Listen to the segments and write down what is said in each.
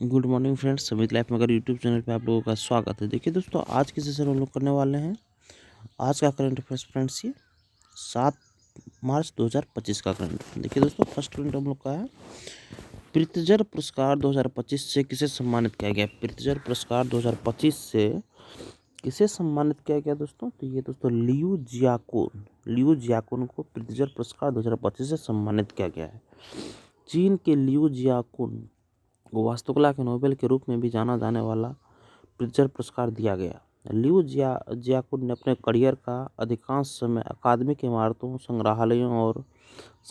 Good morning friends, समित life मगर YouTube channel पे आप लोगों का स्वागत है। देखिए दोस्तों, आज के सेशन हम लोग करने वाले हैं आज का करंट अफेयर्स फ्रेंड्स। ये 7 मार्च 2025 का करंट। देखिए दोस्तों, फर्स्ट करंट हम लोग का है प्रित्जर पुरस्कार 2025 से किसे सम्मानित किया गया। प्रित्जर पुरस्कार 2025 से किसे सम्मानित किया गया दोस्तों? तो ये दोस्तों लियू जियाकुन को प्रित्जर पुरस्कार 2025 से सम्मानित किया गया है। चीन के लियू जियाकुन वास्तुकला के नोबेल के रूप में भी जाना जाने वाला प्रित्जर पुरस्कार दिया गया। लियू जियाकुन ने अपने करियर का अधिकांश समय अकादमिक इमारतों, संग्रहालयों और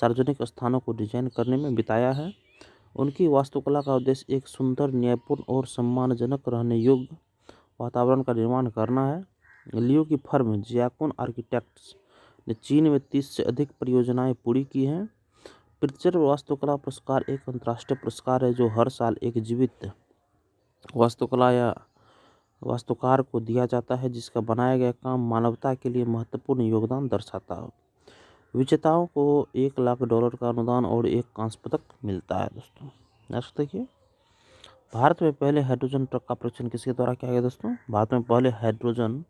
सार्वजनिक स्थानों को डिजाइन करने में बिताया है। उनकी वास्तुकला का उद्देश्य एक सुंदर, न्यायपूर्ण और सम्मानजनक रहने योग्य वातावरण का निर्माण करना है। लियू की फर्म जियाकुन आर्किटेक्ट्स ने चीन में 30 से अधिक परियोजनाएं पूरी की हैं। प्रित्जर वास्तुकला पुरस्कार एक अंतर्राष्ट्रीय पुरस्कार है जो हर साल एक जीवित वास्तुकला या वास्तुकार को दिया जाता है जिसका बनाया गया काम मानवता के लिए महत्वपूर्ण योगदान दर्शाता हो। विजेताओं को $1 लाख का अनुदान और एक कांस्य पदक मिलता है दोस्तों। नेक्स्ट देखिए, भारत में पहले हाइड्रोजन ट्रक का परीक्षण किसके द्वारा किया गया दोस्तों? भारत में पहले हाइड्रोजन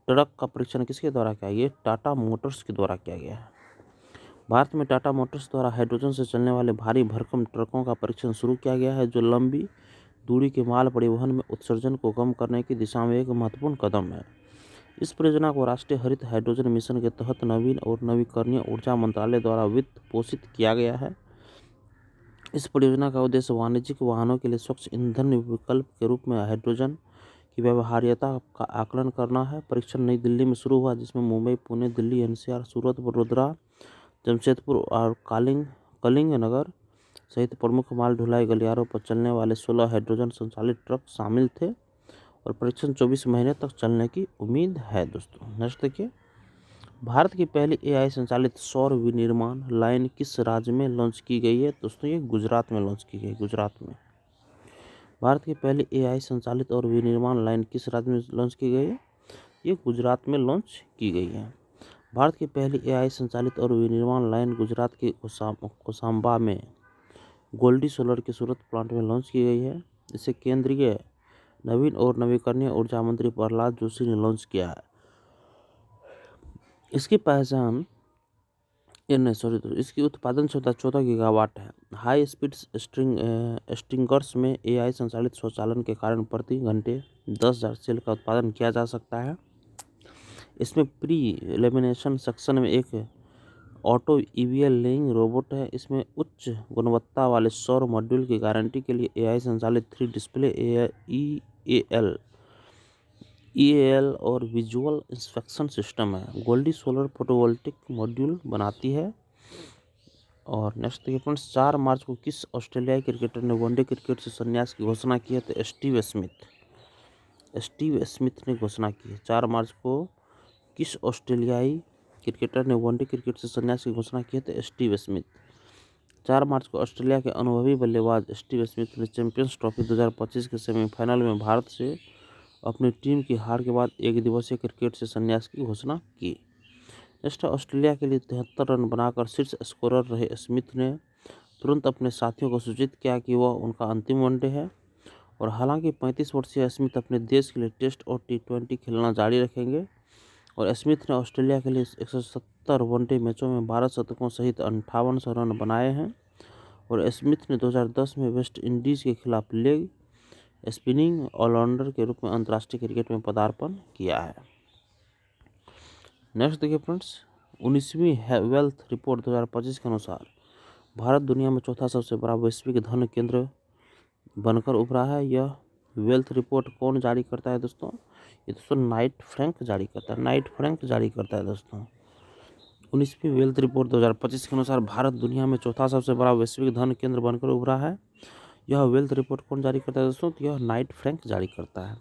ट्रक का परीक्षण किसके द्वारा किया गया? टाटा मोटर्स के द्वारा किया गया है। भारत में टाटा मोटर्स द्वारा हाइड्रोजन से चलने वाले भारी भरकम ट्रकों का परीक्षण शुरू किया गया है जो लंबी दूरी के माल परिवहन में उत्सर्जन को कम करने की दिशा में एक महत्वपूर्ण कदम है। इस परियोजना को राष्ट्रीय हरित हाइड्रोजन मिशन के तहत नवीन और नवीकरणीय ऊर्जा मंत्रालय द्वारा वित्त पोषित किया गया है। इस परियोजना का उद्देश्य वाणिज्यिक वाहनों के लिए स्वच्छ ईंधन विकल्प के रूप में हाइड्रोजन की व्यवहार्यता का आकलन करना है। परीक्षण नई दिल्ली में शुरू हुआ जिसमें मुंबई, पुणे, दिल्ली, एनसीआर, सूरत, वडोदरा, जमशेदपुर और कलिंग नगर सहित प्रमुख माल ढुलाई गलियारों पर चलने वाले 16 हाइड्रोजन संचालित ट्रक शामिल थे और परीक्षण 24 महीने तक चलने की उम्मीद है दोस्तों। नेक्स्ट देखिए, भारत की पहली एआई संचालित सौर विनिर्माण लाइन किस राज्य में लॉन्च की गई है दोस्तों? ये गुजरात में लॉन्च की गई। गुजरात में भारत की पहली एआई संचालित और विनिर्माण लाइन किस राज्य में लॉन्च की गई है? ये गुजरात में लॉन्च की गई है। भारत की पहली एआई संचालित और विनिर्माण लाइन गुजरात के कोसांबा में गोल्डी सोलर के सूरत प्लांट में लॉन्च की गई है। इसे केंद्रीय नवीन और नवीकरणीय ऊर्जा मंत्री प्रहलाद जोशी ने लॉन्च किया है। इसकी पहचान इसकी उत्पादन क्षमता 14 गीगावाट है। हाई स्पीड स्ट्रिंगर्स में एआई संचालित स्वचालन के कारण प्रति घंटे 10,000 सेल का उत्पादन किया जा सकता है। इसमें प्री लेमिनेशन सेक्शन में एक ऑटो ईवीएल लेइंग रोबोट है। इसमें उच्च गुणवत्ता वाले सौर मॉड्यूल की गारंटी के लिए एआई संचालित 3 डिस्प्ले ईएएल और विजुअल इंस्पेक्शन सिस्टम है। गोल्डी सोलर फोटोवोल्टिक मॉड्यूल बनाती है। और नेक्स्ट देखिए फ्रेंड्स, 4 मार्च को किस ऑस्ट्रेलियाई क्रिकेटर ने वनडे क्रिकेट से संन्यास की घोषणा की है? तो स्टीव स्मिथ ने घोषणा की है। 4 मार्च को किस ऑस्ट्रेलियाई क्रिकेटर ने वनडे क्रिकेट से संन्यास की घोषणा की है? तो स्टीव स्मिथ। 4 मार्च को ऑस्ट्रेलिया के अनुभवी बल्लेबाज स्टीव स्मिथ ने चैंपियंस ट्रॉफी 2025 के सेमीफाइनल में भारत से अपनी टीम की हार के बाद एक दिवसीय क्रिकेट से संन्यास की घोषणा की। नेक्स्ट, ऑस्ट्रेलिया के लिए 73 रन बनाकर शीर्ष स्कोरर रहे स्मिथ ने तुरंत अपने साथियों को सूचित किया कि वह उनका अंतिम वनडे है। और हालांकि 35 वर्षीय स्मिथ अपने देश के लिए टेस्ट और T20 खेलना जारी रखेंगे। और स्मिथ ने ऑस्ट्रेलिया के लिए 170 वनडे मैचों में 12 शतकों सहित 58 रन बनाए हैं। और स्मिथ ने 2010 में वेस्ट इंडीज़ के खिलाफ लेग स्पिनिंग ऑलराउंडर के रूप में अंतर्राष्ट्रीय क्रिकेट में पदार्पण किया है। नेक्स्ट देखिए फ्रेंड्स, 19वीं वेल्थ रिपोर्ट 2025 के अनुसार भारत दुनिया में चौथा सबसे बड़ा वैश्विक धन केंद्र बनकर उभरा है। यह वेल्थ रिपोर्ट कौन जारी करता है दोस्तों? ये दोस्तों नाइट फ्रैंक जारी करता है दोस्तों। 19वीं वेल्थ रिपोर्ट 2025 के अनुसार भारत दुनिया में चौथा सबसे बड़ा वैश्विक धन केंद्र बनकर उभरा है। यह वेल्थ रिपोर्ट कौन जारी करता है दोस्तों? तो यह नाइट फ्रैंक जारी करता है।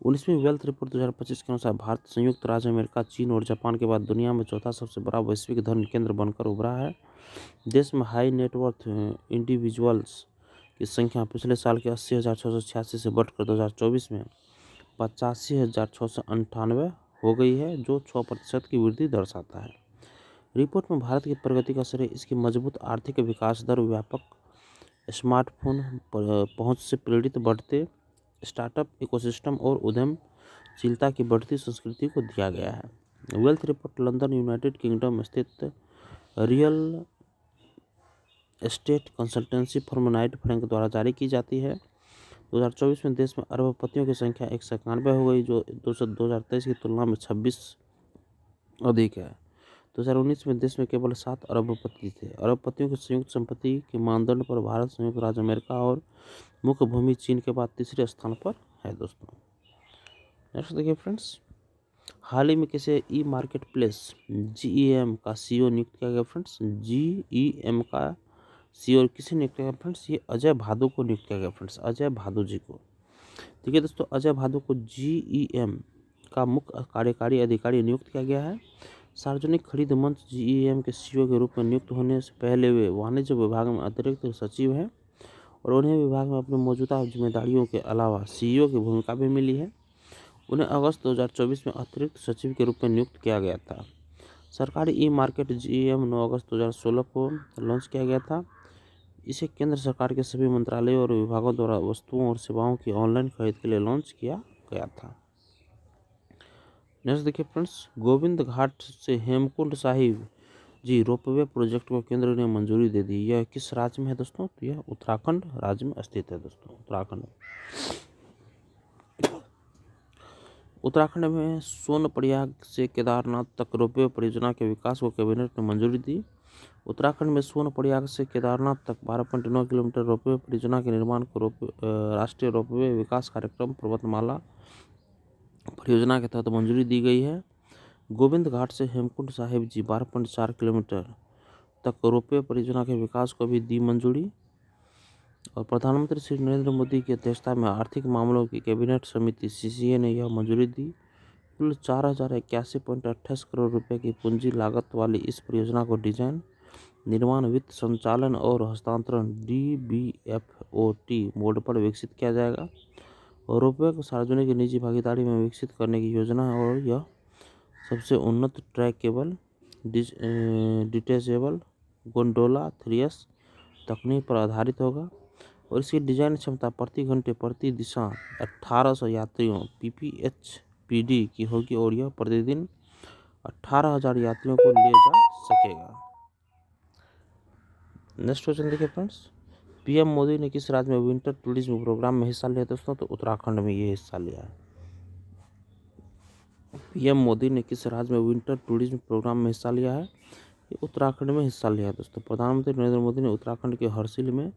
19वीं वेल्थ रिपोर्ट 2025 के अनुसार भारत संयुक्त राज्य अमेरिका, चीन और जापान के बाद दुनिया में चौथा सबसे बड़ा वैश्विक धन केंद्र बनकर उभरा है। देश में हाई नेटवर्थ इंडिविजुअल्स की संख्या पिछले साल के 80,686 से बढ़कर 2024 में 85,698 हो गई है, जो 6% की वृद्धि दर्शाता है। रिपोर्ट में भारत की प्रगति का श्रेय इसकी मजबूत आर्थिक विकास दर, व्यापक स्मार्टफोन पहुंच से प्रेरित बढ़ते स्टार्टअप इकोसिस्टम और उद्यमशीलता की बढ़ती संस्कृति को दिया गया है। Wealth report London United Kingdom स्थित real estate consultancy firm Knight Frank द्वारा जारी की जाती है। 2024 में देश में अरबपतियों की संख्या 191 हो गई, जो 2023 की तुलना में 26 अधिक है। 2019 में देश में केवल 7 अरबपति थे। अरबपतियों की संयुक्त संपत्ति के मानदंड पर भारत, संयुक्त राज्य अमेरिका और मुख्य भूमि चीन के बाद तीसरे स्थान पर है दोस्तों। नेक्स्ट देखिए फ्रेंड्स, हाल ही में किसे ई मार्केट प्लेस GEM का CEO नियुक्त किया गया फ्रेंड्स। GEM का CEO किसे नियुक्त किया गया फ्रेंड्स? ये अजय भादु को नियुक्त किया गया फ्रेंड्स, अजय भादु जी को। ठीक है दोस्तों, अजय भादु को GEM का मुख्य कार्यकारी अधिकारी नियुक्त किया गया है। सार्वजनिक खरीद मंच GEM के CEO के रूप में नियुक्त होने से पहले वे वाणिज्य विभाग में अतिरिक्त सचिव हैं और उन्हें विभाग में अपनी मौजूदा जिम्मेदारियों के अलावा CEO की भूमिका भी मिली है। उन्हें अगस्त 2024 में अतिरिक्त सचिव के रूप में नियुक्त किया गया था। सरकारी ई मार्केट GEM 9 अगस्त 2016 को लॉन्च किया गया था। इसे केंद्र सरकार के सभी मंत्रालयों और विभागों द्वारा वस्तुओं और सेवाओं की ऑनलाइन खरीद के लिए लॉन्च किया गया था। नेक्स्ट देखिए फ्रेंड्स, गोविंद घाट से हेमकुंड साहिब जी रोपवे प्रोजेक्ट को केंद्र ने मंजूरी दे दी। यह किस राज्य में है दोस्तों? तो यह उत्तराखंड राज्य में स्थित है दोस्तों, उत्तराखंड। उत्तराखंड में सोनप्रयाग से केदारनाथ तक रोपवे परियोजना के विकास को कैबिनेट ने मंजूरी दी। उत्तराखंड में सोनप्रयाग से केदारनाथ तक 12.9 किलोमीटर रोपवे परियोजना के निर्माण को राष्ट्रीय रोपवे विकास कार्यक्रम पर्वतमाला परियोजना के तहत मंजूरी दी गई है। गोविंद घाट से हेमकुंड साहिब जी 12.4 किलोमीटर तक रोपवे परियोजना के विकास को भी दी मंजूरी। और प्रधानमंत्री श्री नरेंद्र मोदी की अध्यक्षता में आर्थिक मामलों की कैबिनेट समिति CCA ने यह मंजूरी दी। कुल 4081.28 करोड़ रुपए की पूंजी लागत वाली इस परियोजना को डिजाइन, निर्माण, वित्त, संचालन और हस्तांतरण DBFOT मोड पर विकसित किया जाएगा। और रोपवे को सार्वजनिक निजी भागीदारी में विकसित करने की योजना है और यह सबसे उन्नत ट्रैकेबल डिटेचेबल गोंडोला 3S तकनीक पर आधारित होगा और इसकी डिजाइन क्षमता प्रति घंटे प्रति दिशा 1800 यात्रियों PPHPD की होगी और यह प्रतिदिन 18,000 यात्रियों को ले जा सकेगा। नेक्स्ट क्वेश्चन देखिए फ्रेंड्स, PM मोदी ने किस राज्य में विंटर टूरिज्म प्रोग्राम में हिस्सा लिया दोस्तों? तो उत्तराखंड में ये हिस्सा लिया है। PM मोदी ने किस राज्य में विंटर टूरिज्म प्रोग्राम में हिस्सा लिया है? ये उत्तराखंड में हिस्सा लिया है दोस्तों। प्रधानमंत्री नरेंद्र मोदी ने उत्तराखंड के हरसिल में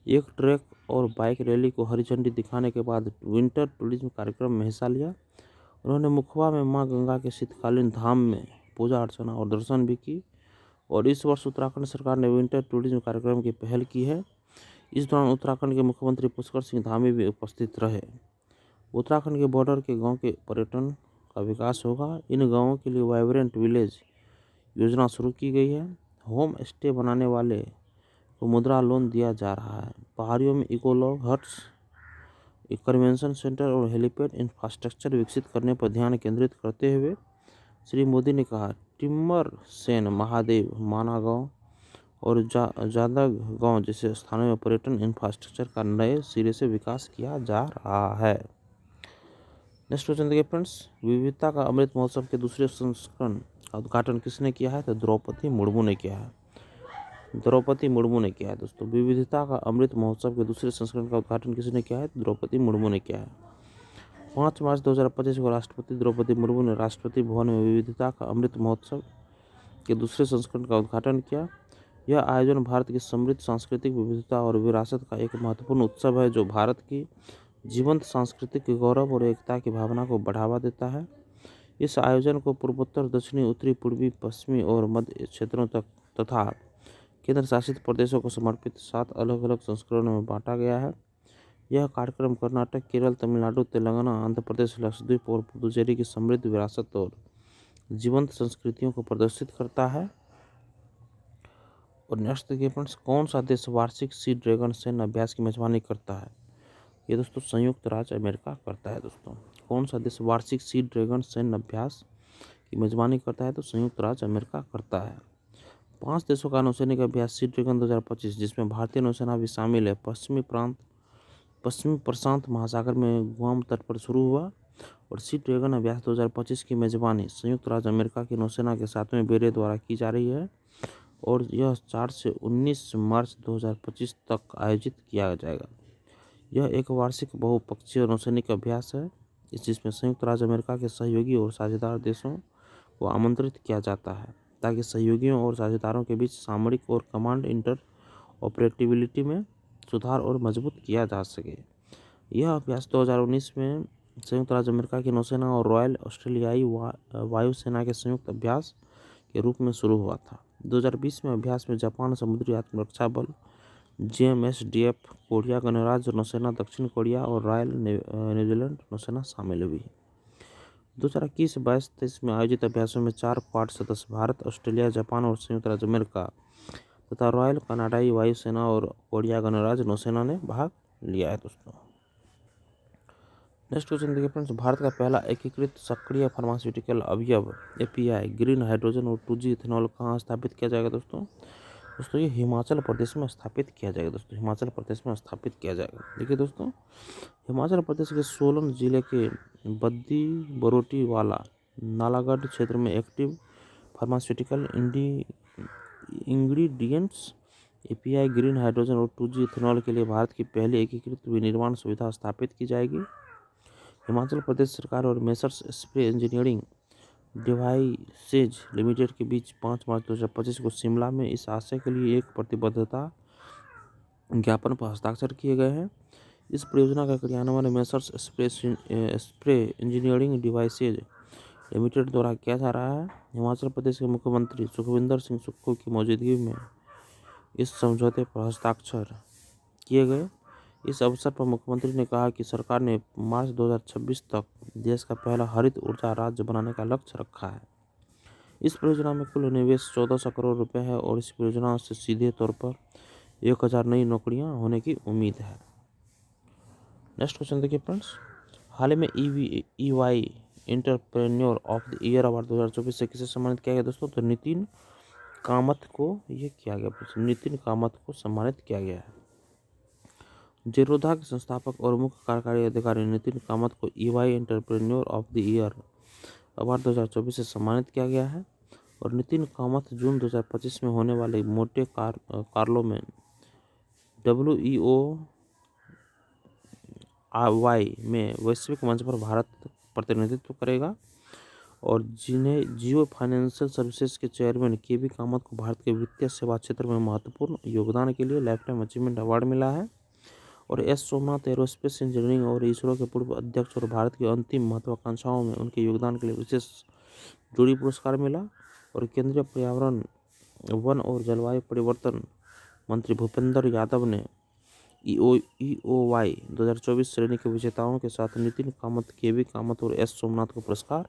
एक ट्रैक और बाइक रैली को हरी झंडी दिखाने के बाद विंटर टूरिज्म कार्यक्रम में हिस्सा लिया। उन्होंने मुखवा में मां गंगा के शीतकालीन धाम में पूजा अर्चना और दर्शन भी की। और इस वर्ष उत्तराखंड सरकार ने विंटर टूरिज्म कार्यक्रम की पहल की है। इस दौरान उत्तराखंड के मुख्यमंत्री पुष्कर सिंह धामी भी उपस्थित रहे। उत्तराखंड के बॉर्डर के गाँव के पर्यटन का विकास होगा। इन गाँवों के लिए वाइब्रेंट विलेज योजना शुरू की गई है। होम स्टे बनाने वाले को मुद्रा लोन दिया जा रहा है। पहाड़ियों में इकोलॉग हट्स, कन्वेंशन सेंटर और हेलीपैड इंफ्रास्ट्रक्चर विकसित करने पर ध्यान केंद्रित करते हुए श्री मोदी ने कहा, टिम्बर सेन, महादेव, माना गाँव और जादव गाँव जैसे स्थानों में पर्यटन इंफ्रास्ट्रक्चर का नए सिरे से विकास किया जा रहा है। नेक्स्ट क्वेश्चन देखिए फ्रेंड्स, विविधता का अमृत महोत्सव के दूसरे संस्करण का उद्घाटन किसने किया है? तो द्रौपदी मुर्मू ने किया है। द्रौपदी मुर्मू ने किया है दोस्तों। विविधता का अमृत महोत्सव के दूसरे संस्करण का उद्घाटन किसने किया है? द्रौपदी मुर्मू ने किया है। 5 मार्च 2025 को राष्ट्रपति द्रौपदी मुर्मू ने राष्ट्रपति भवन में विविधता का अमृत महोत्सव के दूसरे संस्करण का उद्घाटन किया। यह आयोजन भारत की समृद्ध सांस्कृतिक विविधता और विरासत का एक महत्वपूर्ण उत्सव है जो भारत की जीवंत सांस्कृतिक गौरव और एकता की भावना को बढ़ावा देता है। इस आयोजन को पूर्वोत्तर, दक्षिणी, उत्तरी, पूर्वी, पश्चिमी और मध्य क्षेत्रों तक तथा केंद्र शासित प्रदेशों को समर्पित 7 अलग अलग संस्करणों में बांटा गया है। यह कार्यक्रम कर्नाटक, केरल, तमिलनाडु, तेलंगाना, आंध्र प्रदेश, लक्षद्वीप और पुदुचेरी की समृद्ध विरासत और जीवंत संस्कृतियों को प्रदर्शित करता है। और नेक्स्ट देखिए फ्रेंड्स, कौन सा देश वार्षिक सी ड्रैगन सैन्य अभ्यास की मेजबानी करता है? ये दोस्तों संयुक्त राज्य अमेरिका करता है दोस्तों। कौन सा देश वार्षिक सी ड्रैगन सैन्य अभ्यास की मेजबानी करता है? तो संयुक्त राज्य अमेरिका करता है। 5 देशों का नौसैनिक अभ्यास सी ड्रैगन 2025, जिसमें भारतीय नौसेना भी शामिल है, पश्चिमी प्रशांत महासागर में गुआम तट पर शुरू हुआ। और सी ड्रैगन अभ्यास 2025 की मेजबानी संयुक्त राज्य अमेरिका की नौसेना के 7वें बेड़े द्वारा की जा रही है और यह 4 से 19 मार्च 2025 तक आयोजित किया जाएगा। यह एक वार्षिक बहुपक्षीय नौसैनिक अभ्यास है जिसमें संयुक्त राज्य अमेरिका के सहयोगी और साझेदार देशों को आमंत्रित किया जाता है ताकि सहयोगियों और साझेदारों के बीच सामरिक और कमांड इंटर ऑपरेटिबिलिटी में सुधार और मजबूत किया जा सके। यह अभ्यास 2019 में संयुक्त राज्य अमेरिका की नौसेना और रॉयल ऑस्ट्रेलियाई वायुसेना के संयुक्त अभ्यास के रूप में शुरू हुआ था। 2020 में अभ्यास में जापान समुद्री आत्मरक्षा बल, JMSDF, कोरिया गणराज्य नौसेना दक्षिण कोरिया और रॉयल न्यूजीलैंड नौसेना शामिल हुई। 2021-22-23 में आयोजित अभ्यासों में 4 क्वाड सदस्य भारत, ऑस्ट्रेलिया, जापान और संयुक्त राज्य अमेरिका तथा रॉयल कनाडाई वायुसेना और कोरिया गणराज्य नौसेना ने भाग लिया है। दोस्तों नेक्स्ट क्वेश्चन देखिए फ्रेंड्स, भारत का पहला एकीकृत सक्रिय फार्मास्यूटिकल अवयव API ग्रीन हाइड्रोजन और 2G इथेनॉल कहाँ स्थापित किया जाएगा? दोस्तों ये हिमाचल प्रदेश में स्थापित किया जाएगा। दोस्तों हिमाचल प्रदेश में स्थापित किया जाएगा। देखिए दोस्तों, हिमाचल प्रदेश के सोलन जिले के बद्दी बरोटीवाला नालागढ़ क्षेत्र में active pharmaceutical ingredients API green hydrogen और 2G इथेनॉल के लिए भारत की पहली एकीकृत विनिर्माण सुविधा स्थापित की जाएगी। हिमाचल प्रदेश सरकार और messrs spray engineering devices limited के बीच 5 मार्च 2025 को शिमला में इस आशय के लिए एक प्रतिबद्धता ज्ञापन पर हस्ताक्षर किए गए हैं। इस परियोजना का क्रियान्वयन messrs spray engineering devices limited द्वारा किया जा रहा है। हिमाचल प्रदेश के मुख्यमंत्री सुखविंदर सिंह सुक्खू की मौजूदगी में इस समझौते पर हस्ताक्षर किए गए। इस अवसर पर मुख्यमंत्री ने कहा कि सरकार ने मार्च 2026 तक देश का पहला हरित ऊर्जा राज्य बनाने का लक्ष्य रखा है। इस परियोजना में कुल निवेश 1400 करोड़ रुपए है और इस परियोजना से सीधे तौर पर 1000 नई नौकरियां होने की उम्मीद है। नेक्स्ट क्वेश्चन देखिए फ्रेंड्स, हाल ही में EY entrepreneur of the year award 2024 से किसे सम्मानित किया गया? दोस्तों तो नितिन कामत को ये किया गया, नितिन कामत को सम्मानित किया गया है। जेरोधा के संस्थापक और मुख्य कार्यकारी अधिकारी नितिन कामत को EY entrepreneur of the year award 2024 से सम्मानित किया गया है। और नितिन कामत जून 2025 में होने वाले मोटे कार्लो में WEOY में वैश्विक मंच पर भारत प्रतिनिधित्व करेगा। और जिन्हें जियो फाइनेंशियल सर्विसेज के चेयरमैन KB कामत को भारत के वित्तीय सेवा क्षेत्र में महत्वपूर्ण योगदान के लिए लाइफटाइम अचीवमेंट अवार्ड मिला है। और S सोमनाथ एरोस्पेस इंजीनियरिंग और इसरो के पूर्व अध्यक्ष और भारत की अंतिम महत्वाकांक्षाओं में उनके योगदान के लिए विशेष जूरी पुरस्कार मिला। और केंद्रीय पर्यावरण, वन और जलवायु परिवर्तन मंत्री भूपेंद्र यादव ने EOY 2024 श्रेणी के विजेताओं के साथ नितिन कामत, KB कामत और S सोमनाथ को पुरस्कार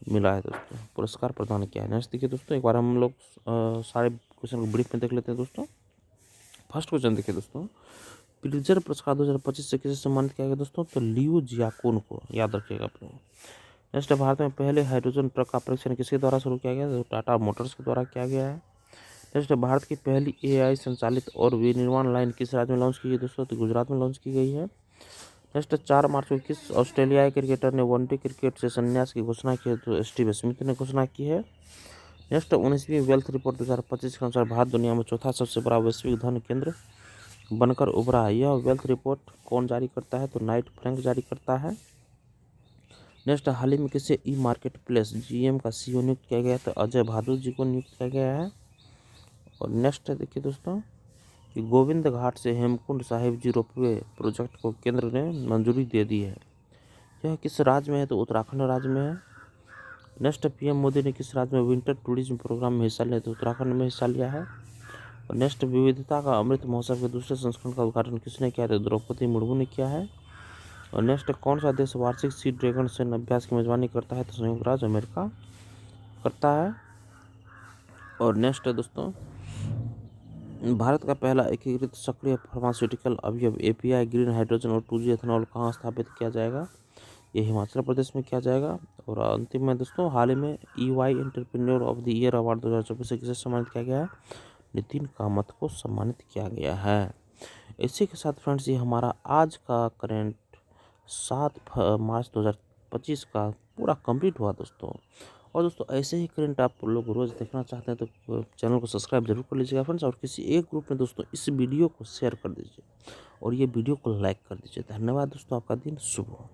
मिला है। दोस्तों पुरस्कार प्रदान किया है। नेक्स्ट देखिए दोस्तों, एक बार हम लोग सारे क्वेश्चन को ब्रीफ में देख लेते हैं। दोस्तों फर्स्ट क्वेश्चन देखिए दोस्तों, प्रिट्जर पुरस्कार 2025 से किसे सम्मानित किया गया? दोस्तों तो लियू जियाकुन को, याद रखिएगा आप लोग। नेक्स्ट, भारत में पहले हाइड्रोजन ट्रक का परीक्षण किसके द्वारा शुरू किया गया? तो टाटा मोटर्स के द्वारा किया गया है। नेक्स्ट, भारत की पहली AI संचालित और विनिर्माण लाइन किस राज्य में लॉन्च की गई? दोस्तों तो गुजरात में लॉन्च की गई है। नेक्स्ट, 4 मार्च को किस ऑस्ट्रेलियाई क्रिकेटर ने वनडे क्रिकेट से संन्यास की घोषणा की है? तो स्टीव स्मिथ ने घोषणा की है। नेक्स्ट, 19वीं वेल्थ रिपोर्ट 2025 के अनुसार भारत दुनिया में चौथा सबसे बड़ा वैश्विक धन केंद्र बनकर उभरा है। यह वेल्थ रिपोर्ट कौन जारी करता है? तो नाइट फ्रैंक जारी करता है। नेक्स्ट, हाल ही में किसे मार्केट प्लेस GM का CEO नियुक्त किया गया? तो अजय बहादुर जी को नियुक्त किया गया है। और नेक्स्ट देखिए दोस्तों कि गोविंद घाट से हेमकुंड साहिब जी रोपवे प्रोजेक्ट को केंद्र ने मंजूरी दे दी है। यह किस राज्य में है? तो उत्तराखंड राज्य में है। नेक्स्ट, PM मोदी ने किस राज्य में विंटर टूरिज्म प्रोग्राम में हिस्सा लिया? तो उत्तराखंड में हिस्सा लिया है। और नेक्स्ट, विविधता का अमृत महोत्सव के दूसरे संस्करण का उद्घाटन किसने किया? तो द्रौपदी मुर्मू ने किया है। और नेक्स्ट, कौन सा देश वार्षिक सी ड्रैगन सैन्य अभ्यास की मेजबानी करता है? तो संयुक्त राज्य अमेरिका करता है। और नेक्स्ट दोस्तों, भारत का पहला एकीकृत सक्रिय फार्मास्यूटिकल अवयव API ग्रीन हाइड्रोजन और 2G इथेनॉल कहाँ स्थापित किया जाएगा? ये हिमाचल प्रदेश में किया जाएगा। और अंतिम में दोस्तों हाल ही में EY entrepreneur of the year award 2024 से किसे सम्मानित किया गया है? नितिन कामत को सम्मानित किया गया है। इसी के साथ फ्रेंड्स ये हमारा आज का करेंट 7 मार्च 2025 का पूरा कंप्लीट हुआ दोस्तों। और दोस्तों ऐसे ही करंट आप लोग रोज़ देखना चाहते हैं तो चैनल को सब्सक्राइब जरूर कर लीजिएगा फ्रेंड्स, और किसी एक ग्रुप में दोस्तों इस वीडियो को शेयर कर दीजिए और ये वीडियो को लाइक कर दीजिए। धन्यवाद दोस्तों, आपका दिन शुभ हो।